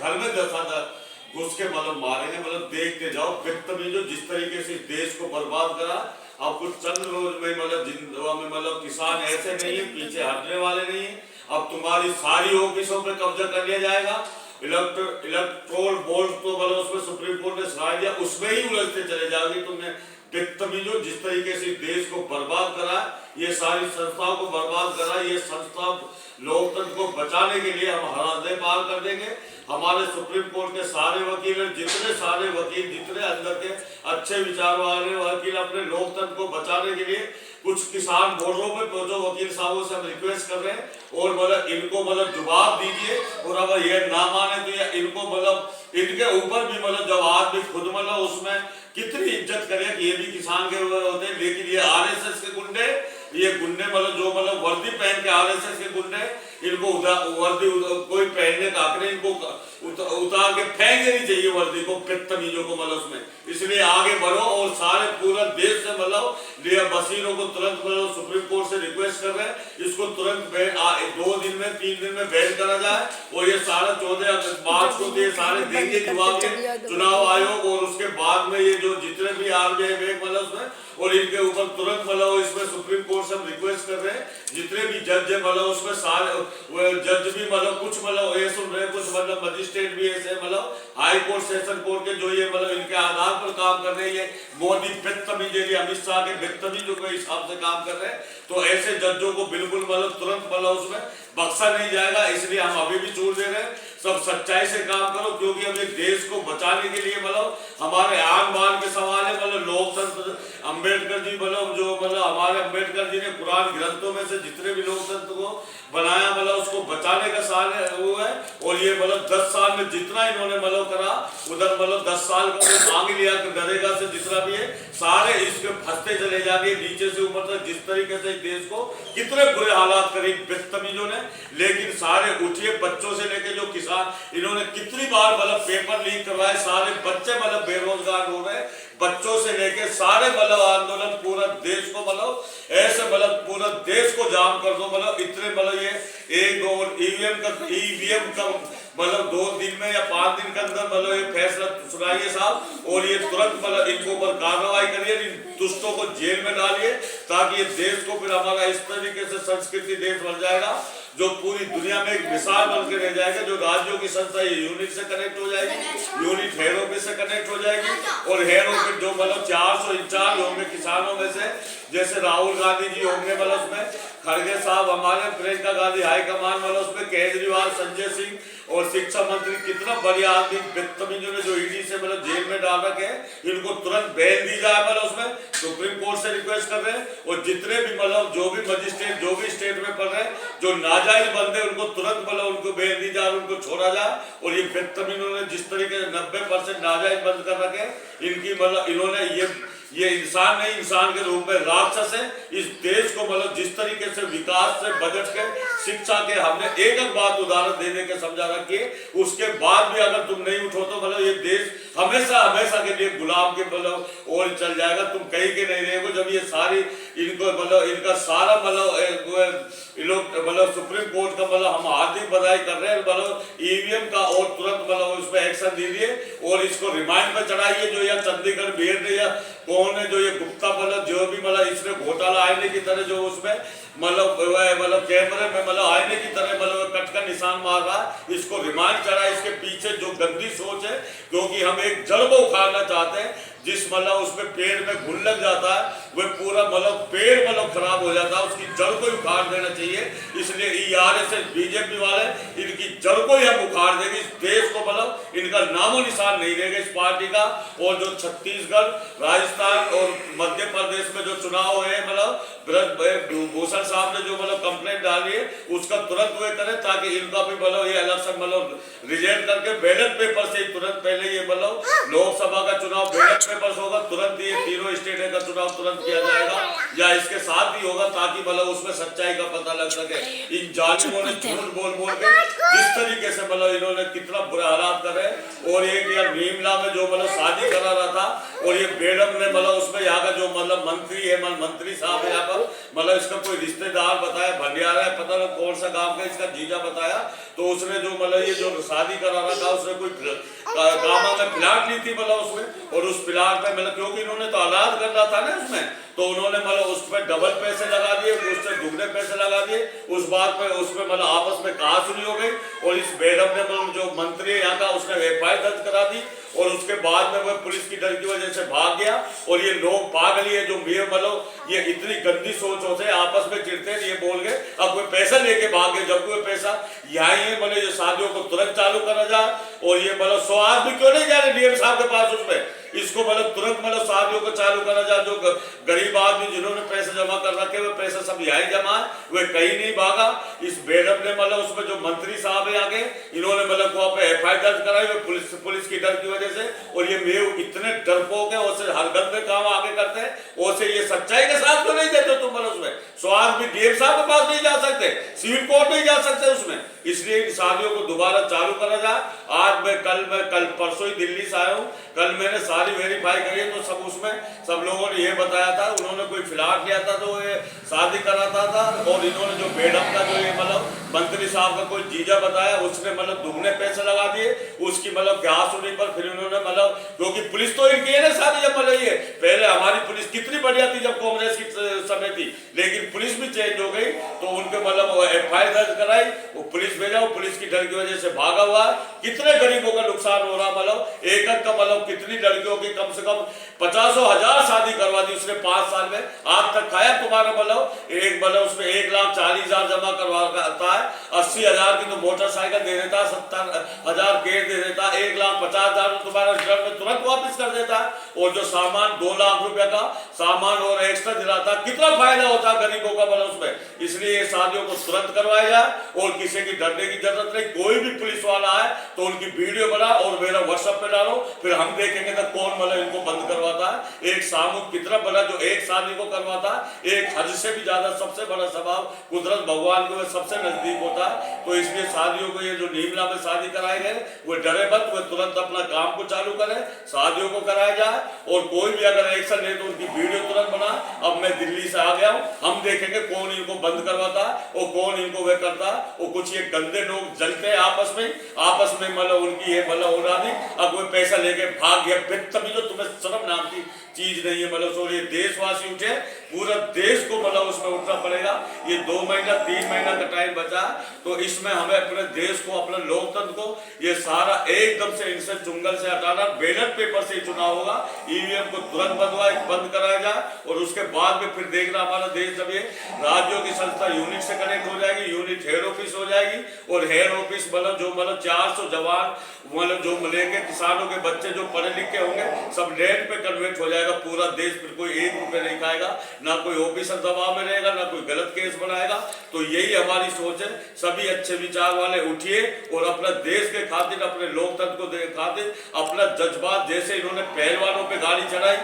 घर में घुस के मतलब मारेंगे। मतलब देखते जाओ बदतमीजों जिस तरीके से देश को बर्बाद करा। अब कुछ चंद रोज में मतलब जिंदगी में मतलब किसान ऐसे नहीं है, पीछे हटने वाले नहीं है। अब तुम्हारी सारी ऑफिसों पे कब्जा कर लिया जाएगा। इलेक्ट्रोल बोर्ड तो मतलब उसमें सुप्रीम कोर्ट ने सराह दिया, उसमें ही उलझते चले जाओगे। तुमने बदतमीजों जिस तरीके से देश को बर्बाद करा, ये सारी संस्थाओं को बर्बाद करा। ये संस्था लोकतंत्र को बचाने के लिए हम हर हद पार कर देंगे। हमारे सुप्रीम कोर्ट के सारे वकील, जितने सारे वकील, जितने अंदर के अच्छे विचार वाले वकील अपने लोकतंत्र को बचाने के लिए कुछ किसान बोर्डों पे जो वकील साहबों से हम रिक्वेस्ट कर रहे हैं और मतलब इनको मतलब जवाब दीजिए। और अगर ये ना माने तो ये इनको मतलब इनके ऊपर भी मतलब जब आदमी खुद मतलब उसमें कितनी इज्जत करे कि ये भी किसान के होते हैं। लेकिन ये आरएसएस के गुंडे, ये गुंडे मतलब जो मतलब वर्दी पहन के आरएसएस के गुंडे, इनको वर्दी कोई पहनने का हक नहीं। इनको उतार के फेंक देनी चाहिए वर्दी को, बदतमीजों को मतलब उसमें। इसलिए आगे बढ़ो और सारे पूरा देश से मतलब वकीलों को तुरंत मतलब सुप्रीम कोर्ट से रिक्वेस्ट कर रहे हैं इसको तुरंत 2 दिन में 3 दिन में बैन करा जाए। और ये सारा 14 मार्च को ये सारे देंगे जवाब ये चुनाव आयोग। और उसके बाद में ये जो जितने भी आरबीआई बैंक मतलब उसमें और इनके ऊपर तुरंत मतलब इसमें सुप्रीम कोर्ट से हम रिक्वेस्ट कर रहे हैं जितने भी जज है मतलब उसमें सारे जज भी मतलब कुछ मतलब ये सुन रहे हैं, कुछ मतलब मजिस्ट्रेट भी ऐसे मतलब हाई कोर्ट सेशन कोर्ट के जो ये मतलब इनके आधार पर काम कर रहे हैं। ये मोदी बदतमीजी, अमित शाह के बदतमीजों के हिसाब से काम कर रहे हैं। तो ऐसे जजों को बिल्कुल मतलब तुरंत मतलब उसमें बख्शा नहीं जाएगा। इसलिए हम अभी भी जोर दे रहे हैं सब सच्चाई से काम करो, क्योंकि हमें देश को बचाने के लिए मतलब हमारे आन बान के सवाल है। मतलब लोकतंत्र अम्बेडकर जी मतलब जो मतलब हमारे अम्बेडकर जी ने पुराण ग्रंथों में से जितने भी लोकतंत्र को बनाया मतलब उसको बचाने का साल है वो है। और ये मतलब 10 साल में जितना इन्होंने मतलब करा उधर मतलब 10 साल का मांग लिया नरेगा से जितना भी है सारे इसके फंसते चले जाएंगे नीचे से ऊपर तक। जिस तरीके से देश को कितने बुरे हालात करे बदतमीजों ने। लेकिन सारे उठिए बच्चों से लेके जो किसान, इन्होंने कितनी बार मतलब पेपर लीक करवाए, सारे बच्चे मतलब बेरोजगार हो रहे। बच्चों से लेके सारे मतलब आंदोलन पूरा देश को मतलब ऐसे मतलब पूरा देश को जाम कर दो। मतलब इतने मतलब ये एक और ईवीएम का मतलब 2 दिन में या 5 दिन के अंदर मतलब ये फैसला सुनाइए साहब। और ये तुरंत मतलब इनको ऊपर कार्रवाई करिए, इन दुष्टों को जेल में डालिए ताकि ये देश को फिर हमारा इस तरीके से संस्कृति देश बन जाएगा जो पूरी दुनिया में एक मिसाल बन के रह जाएगा। जो राज्यों की संस्था यूनिट से कनेक्ट हो जाएगी, यूनिट हेड ऑफिस से कनेक्ट हो जाएगी। और हेड ऑफिस जो मतलब 400 इंचार्ज होंगे किसानों में से, जैसे राहुल गांधी जी होंगे मतलब उसमें, खड़गे साहब हमारे, प्रियंका गांधी हाईकमान मतलब उसमें, केजरीवाल, संजय सिंह और शिक्षा मंत्री कितना बढ़िया आदमी बदतमीजों ने जो ईडी से मतलब जेल में डाल रखे हैं इनको तुरंत बेल दी जाए। मतलब उसमें सुप्रीम कोर्ट से रिक्वेस्ट कर रहे हैं। और जितने भी मतलब जो भी मजिस्ट्रेट जो भी स्टेट में पढ़ रहे हैं जो नाजायज बंदे उनको तुरंत मतलब उनको बेल दी जाए, उनको छोड़ा जाए। और ये बदतमीजों ने जिस तरीके से 90% नाजायज बंद कर रखे इनकी मतलब इन्होंने ये इंसान नहीं, इंसान के रूप में राक्षस है। इस देश को मतलब जिस तरीके से विकास से बजट के शिक्षा के हमने एक बात उदाहरण देने के समझा रखी है, उसके बाद भी अगर तुम नहीं उठो तो मतलब ये देश हमेशा हमेशा के लिए गुलाम के मतलब और चल जाएगा। तुम कहीं के नहीं रहेगो। जब ये सारी इनको मतलब इनका सारा मतलब लोग मतलब सुप्रीम कोर्ट का मतलब हम हार्दिक बधाई कर रहे हैं मतलब ईवीएम का। और तुरंत मतलब उस पर एक्शन दीजिए और इसको रिमांड में चढ़ाइए। जो या चंडीगढ़ भेज दे या कौन है जो ये गुप्ता मतलब जो भी मतलब इसने घोटाला आईने की तरह जो उसमें मतलब कैमरे में मतलब आईने की तरह मतलब कट का निशान मार रहा है, इसको रिमांड चढ़ा। इसके पीछे जो गंदी सोच है, क्योंकि हम एक जड़ को उखाड़ना चाहते हैं। जिस मतलब उसमें पेड़ में घुन लग जाता है वह पूरा मतलब पेड़ मतलब खराब हो जाता है, उसकी जड़ को ही उखाड़ देना चाहिए। इसलिए आरएसएस बीजेपी वाले इनकी जड़ को ही हम उखाड़ देंगे। इस देश को मतलब इनका नामो निशान नहीं रहेगा इस पार्टी का। और जो छत्तीसगढ़, राजस्थान और मध्य प्रदेश में जो चुनाव है मतलब भूषण साहब ने जो मतलब कंप्लेंट डाली है उसका तुरंत वे करें ताकि इनका भी मतलब ये इलेक्शन मतलब रिजल्ट करके बैलेट पेपर से तुरंत पहले ये मतलब लोकसभा का चुनाव बैलेट पेपर होगा, तुरंत ये तीनों स्टेट का चुनाव तुरंत तुरंत किया जाएगा या इसके साथ भी होगा, ताकि मतलब उसमें सच्चाई का पता लग सके। इन जालिमों ने झूठ बोल बोल के जिस तरीके से मतलब इन्होंने कितना बुरा हालात करे। और एक यार भीमला में जो मतलब शादी करा रहा था, और ये बेडम ने मतलब उसमें यहाँ का जो मतलब मंत्री है, मंत्री साहब यहाँ पर मतलब इसका कोई रिश्तेदार बताया, भंडियारा है, पता नहीं कौन सा गांव का इसका जीजा बताया, तो उसने जो मतलब ये जो शादी करा रहा था उसने कोई गामा में प्लाट ली थी मतलब उसमें, और उस प्लाट पे मतलब क्योंकि इन्होंने तो औलाद करना था ना उसमें, तो उन्होंने मतलब उस पर डबल पैसे लगा दिए, उससे दुगने पैसे लगा दिए। उस बात पे उसमें मतलब आपस में कहा सुनी हो गई, और इस बेगम ने मतलब जो मंत्री यहाँ का उसने एफआईआर दर्ज करा दी, और उसके बाद में वह पुलिस की डर की वजह से भाग गया। और ये लोग पागल ही है जो मतलब ये इतनी गंदी सोच होते हैं, आपस में चिढ़ते हैं, ये बोल गए अब कोई पैसा लेके भाग गए, जब कोई पैसा यहाँ ही मतलब ये शादियों को तुरंत चालू करा जाए। और ये मतलब 100 आदमी क्यों नहीं जा रहे डीएम साहब के पास, उसमें इसको मतलब तुरंत मतलब शादियों को चालू करा जाए। जो गरीब आदमी जिन्होंने पैसे जमा कर रखे वे पैसे सब यहाँ जमा है, वे कहीं नहीं भागा। इस बेडम ने मतलब उसमें जो मंत्री साहब है आगे, इन्होंने मतलब वहाँ पे एफआईआर दर्ज कराई पुलिस की डर की वजह से। और ये मेव इतने डरपोक है, उससे हर गंदे काम आगे करते हैं, उससे ये सच्चाई के साथ तो नहीं देते तुम मतलब उसमें। स्वाद भी डीएम साहब के पास नहीं जा सकते, सिविल कोर्ट नहीं जा सकते उसमें, इसलिए इन शादियों को दोबारा चालू करा जाए। आज मैं कल परसों ही दिल्ली से आया हूँ, कल मैंने सारी वेरीफाई करी तो सब उसमें सब लोगों ने ये बताया था, उन्होंने कोई फ्लैट लिया था तो ये शादी कराता था। और इन्होंने जो बेडम का जो ये मतलब मंत्री साहब का कोई जीजा बताया, उसने मतलब दुगने पैसे लगा दिए उसकी मतलब क्या सुनी पर। फिर उन्होंने मतलब क्योंकि पुलिस तो इनकी है ना सारी, जब मतलब ये पहले हमारी पुलिस कितनी बढ़िया थी जब कांग्रेस की समय थी, लेकिन पुलिस भी चेंज हो गई, तो उनके मतलब एफआईआर दर्ज कराई, वो पुलिस भेजा, वो पुलिस की डर की वजह से भागा हुआ। कितने गरीबों का नुकसान हो रहा, मतलब एक का मतलब कितनी लड़कियों की कम से कम 50,000 शादी करवा दी उसने 5 साल में। आज तक खाया तुम्हारा मतलब एक मतलब उसमें 1,40,000 जमा करवाता है, 80,000 की तो मोटरसाइकिल दे देता, 70,000 केस दे देता, 1,50,000 तुम्हारा रिटर्न में तुरंत वापस कर देता। और जो सामान 2 लाख रुपए का सामान और एक्स्ट्रा दिलाता, कितना फायदा होता गरीबों का मतलब उसमें। इसलिए शादियों को तुरंत करवाया जाए और किसी की डरने की जरूरत नहीं। कोई भी पुलिस वाला है तो उनकी वीडियो बना और मेरा व्हाट्सएप पे डालो, फिर हम देखेंगे तो कौन मतलब इनको बंद करवाता है। एक सामूहिक कितना बड़ा जो एक शादी को करवाता है, एक हद से भी ज्यादा सबसे बड़ा स्वभाव कुदरत भगवान को सबसे नजदीक होता है। तो इसलिए शादियों को ये जो नीमला में शादी कराए गए वो डरे मत, वो तुरंत अपना काम को चालू करें, शादियों को कराया जाए। और कोई भी अगर एक्शन ले तो उनकी वीडियो तुरंत बना। अब मैं दिल्ली से आ गया हूँ, हम देखेंगे कौन इनको बंद करवाता और कौन इनको वे करता। और कुछ ये गंदे लोग जलते हैं आपस में मतलब उनकी ये मतलब हो रहा नहीं। अब कोई पैसा लेके भाग गया, तभी तो तुम्हें शर्म नाम की चीज नहीं है मतलब। सो ये देशवासी उठे, पूरा देश को मतलब उसमें उठना पड़ेगा। ये 2 महीना 3 महीना का टाइम बचा, तो इसमें हमें अपने देश को, अपने लोकतंत्र को ये सारा एकदम से इनसे चुंगल से हटाना। बैलेट पेपर से चुनाव होगा, ईवीएम को तुरंत बंद कराया जाए। और उसके बाद में फिर देखना हमारा देश जब ये राज्यों की संस्था यूनिट से कनेक्ट हो जाएगी, यूनिट हेड ऑफिस हो जाएगी। और हेड ऑफिस मतलब जो मतलब 400 जवान मतलब जो लेके किसानों के बच्चे जो पढ़े लिखे होंगे सब नेट पे कन्वर्ट हो जाएगा। पूरा देश फिर कोई 1 रुपये नहीं खाएगा, ना कोई ऑफिसर दबाव में रहेगा, ना कोई गलत केस बनाएगा। तो यही हमारी सोच है। सभी अच्छे विचार वाले उठिए और अपना देश के खातिर, अपने लोकतंत्र को खातिर अपना जज्बात, जैसे इन्होंने पहलवानों पे गाड़ी चढ़ाई,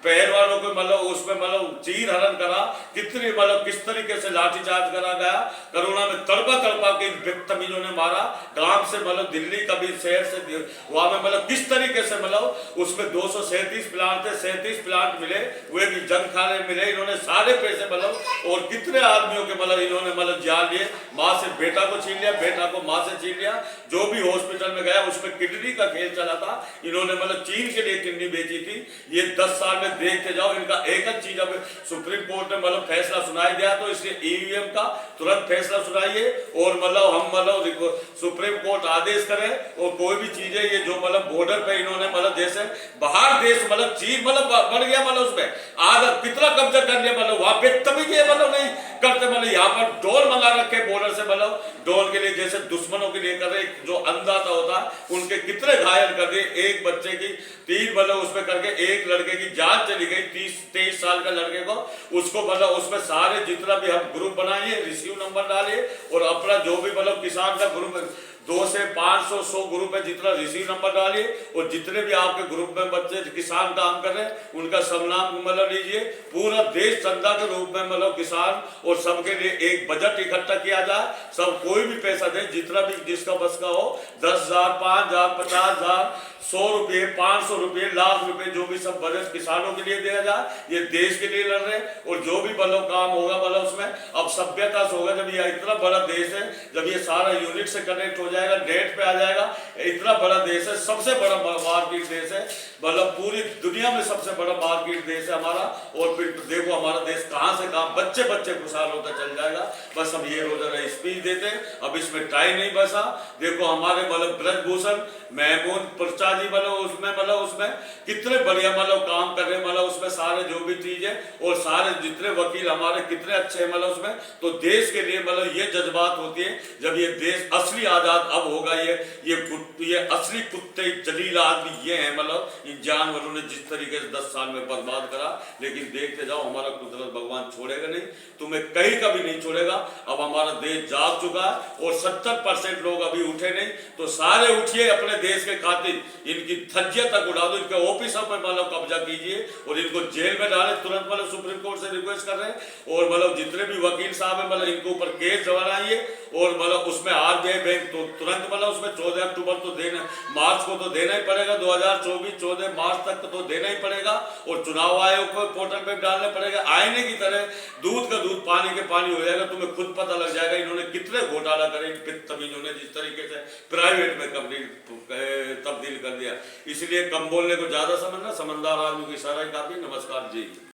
पहलवानों को मतलब उसमें मतलब चीर हरण करा, कितनी मतलब किस तरीके से लाठीचार्ज करा गया, कोरोना में तड़पा के बदतमीजों ने मारा। गांव से मतलब दिल्ली कभी शहर से वहां में मतलब किस तरीके से मतलब उसमें 237 प्लांट थे, 37 प्लांट मिले, वे भी जंग खाने मिले। इन्होंने सारे पैसे मतलब और कितने आदमियों के मतलब इन्होंने मतलब जान लिए। माँ से बेटा को छीन लिया, बेटा को माँ से छीन लिया। जो भी हॉस्पिटल में गया उसमें किडनी का खेल चला था। इन्होंने मतलब चीन के लिए किडनी बेची थी। ये 10 साल में देखते जाओ इनका एक चीज। अब सुप्रीम कोर्ट ने मतलब फैसला सुनाई दिया, तो इसलिए ईवीएम का तुरंत फैसला सुनाइए। और मतलब हम मतलब सुप्रीम कोर्ट आदेश करें। और कोई भी चीज है ये जो मतलब बॉर्डर पे इन्होंने मतलब जैसे बाहर देश मतलब चीज मतलब बढ़ गया मतलब उसमें आधा कितना कब्जा कर लिया मतलब वहां पे तभी ये मतलब नहीं करते। मतलब यहाँ पर ड्रोन मंगा रखे बॉर्डर से, मतलब ड्रोन के लिए जैसे दुश्मनों के लिए कर रहे। जो अंदाजा होता उनके कितने घायल कर दिए। एक बच्चे की 3 मतलब उसमें करके एक लड़के की जान चली गई, 23 साल का लड़के को। उसको मतलब उसमें सारे जितना भी हम ग्रुप बनाइए, रिसीव नंबर डालिए और अपना जो भी मतलब किसान का ग्रुप 2 से 500 100 ग्रुप है, जितना रिसीव नंबर डालिए और जितने भी आपके ग्रुप में बच्चे किसान काम कर रहे हैं उनका सब नाम मतलब लीजिए। पूरा देश चंदा के रूप में मतलब किसान और सबके लिए एक बजट इकट्ठा किया जाए, सब कोई भी पैसा दे, जितना भी जिसका बस का हो, 10,000 5,000 50,000 100 रुपये 500 रुपये लाख रुपए जो भी सब बजट किसानों के लिए दिया जाए। ये देश के लिए लड़ रहे हैं और जो भी मतलब काम होगा मतलब उसमें अब सभ्यता से होगा। जब ये इतना बड़ा देश है, जब ये सारा यूनिट से कनेक्ट हो जाएगा, नेट पे आ जाएगा, इतना बड़ा देश है, सबसे बड़ा मार्केट देश है, मतलब पूरी दुनिया में सबसे बड़ा मार्केट देश है हमारा। और फिर देखो हमारा देश कहां से कहां बच्चे बच्चे खुशहाल होता चल जाएगा। बस हम ये रोजाना स्पीच देते हैं, अब इसमें टाइम नहीं बसा। देखो हमारे मतलब ब्रजभूषण महमूद प्रचा जी उसमें कितने बढ़िया मतलब काम कर रहे हैं, मतलब उसमें सारे जो भी चीज है और सारे जितने वकील हमारे कितने अच्छे हैं मतलब उसमें। तो देश के लिए मतलब ये जज्बात होती है जब ये देश असली आजाद अब होगा। ये असली कुत्ते जलील आदमी ये है, मतलब इन जानवरों ने जिस तरीके से 10 साल में बर्बाद करा। लेकिन देखते जाओ हमारा कुदरत भगवान छोड़ेगा नहीं, तुम्हें कहीं कभी नहीं छोड़ेगा। अब हमारा देश जाग चुका है और 70% लोग अभी उठे नहीं, तो सारे उठिए अपने देश के खातिर, इनकी धज्जियां तक उड़ा दो, इनके ऑफिसों पर मतलब कब्जा कीजिए और इनको जेल में डाले तुरंत। मतलब सुप्रीम कोर्ट से रिक्वेस्ट कर रहे हैं और मतलब जितने भी वकील साहब हैं मतलब इनको ऊपर केस बनाइए और मतलब उसमें RBI बैंक तो तुरंत मतलब उसमें 14 अक्टूबर तो देना, मार्च को तो देना ही पड़ेगा, 2024 14 मार्च तक तो देना ही पड़ेगा। और चुनाव आयोग को पोर्टल पे डालना पड़ेगा। आईने की तरह दूध का दूध पानी के पानी हो जाएगा, तुम्हें खुद पता लग जाएगा इन्होंने कितने घोटाला करे। तमीजों ने जिस तरीके से प्राइवेट में तब्दील कर दिया, इसलिए कम बोलने को ज्यादा समझना, समझदार आदमी की इशारा ही काफी। नमस्कार जी।